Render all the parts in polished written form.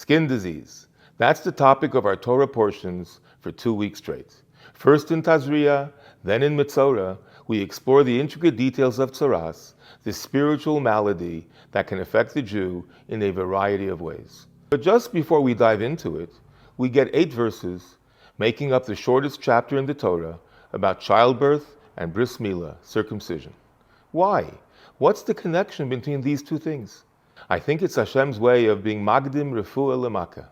Skin disease. That's the topic of our Torah portions for 2 weeks straight. First in Tazria, then in Mitzorah, we explore the intricate details of tzaras, the spiritual malady that can affect the Jew in a variety of ways. But just before we dive into it, we get 8 verses making up the shortest chapter in the Torah about childbirth and bris milah, circumcision. Why? What's the connection between these two things? I think it's Hashem's way of being magdim refuah lemaka,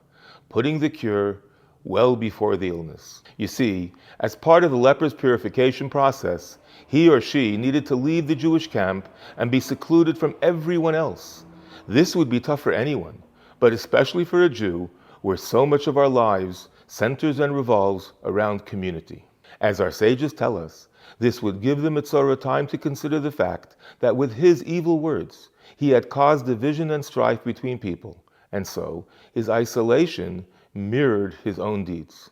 putting the cure well before the illness. You see, as part of the leper's purification process, he or she needed to leave the Jewish camp and be secluded from everyone else. This would be tough for anyone, but especially for a Jew, where so much of our lives centers and revolves around community. As our sages tell us, this would give the Mitzorah time to consider the fact that with his evil words, he had caused division and strife between people, and so his isolation mirrored his own deeds.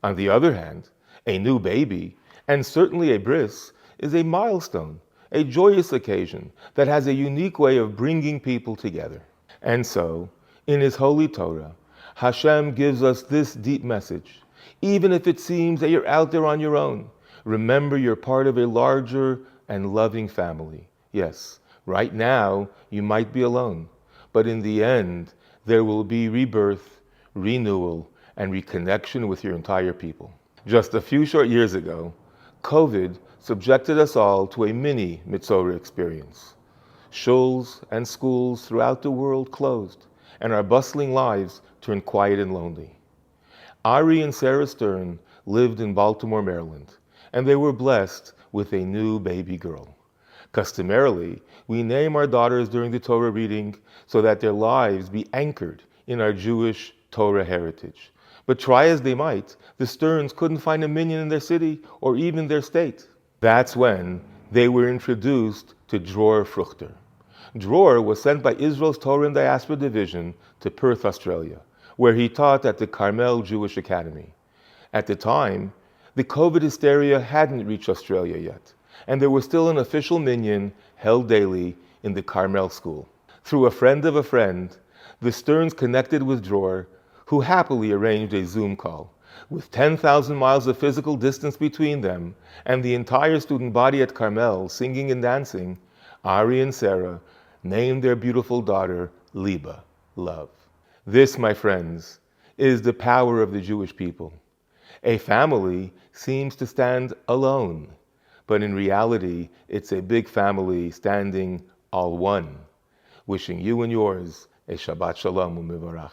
On the other hand, a new baby, and certainly a bris, is a milestone, a joyous occasion that has a unique way of bringing people together. And so, in his holy Torah, Hashem gives us this deep message. Even if it seems that you're out there on your own, remember you're part of a larger and loving family. Yes, right now you might be alone, but in the end, there will be rebirth, renewal, and reconnection with your entire people. Just a few short years ago, COVID subjected us all to a mini Mitzorah experience. Shuls and schools throughout the world closed, and our bustling lives turned quiet and lonely. Ari and Sarah Stern lived in Baltimore, Maryland, and they were blessed with a new baby girl. Customarily, we name our daughters during the Torah reading so that their lives be anchored in our Jewish Torah heritage. But try as they might, the Sterns couldn't find a minyan in their city or even their state. That's when they were introduced to Dror Fruchter. Dror was sent by Israel's Torah and Diaspora Division to Perth, Australia, where he taught at the Carmel Jewish Academy. At the time, the COVID hysteria hadn't reached Australia yet, and there was still an official minyan held daily in the Carmel school. Through a friend of a friend, the Sterns connected with Dror, who happily arranged a Zoom call. With 10,000 miles of physical distance between them and the entire student body at Carmel singing and dancing, Ari and Sarah named their beautiful daughter Liba, love. This, my friends, is the power of the Jewish people. A family seems to stand alone, but in reality, it's a big family standing all one. Wishing you and yours a Shabbat Shalom u'Mevorach.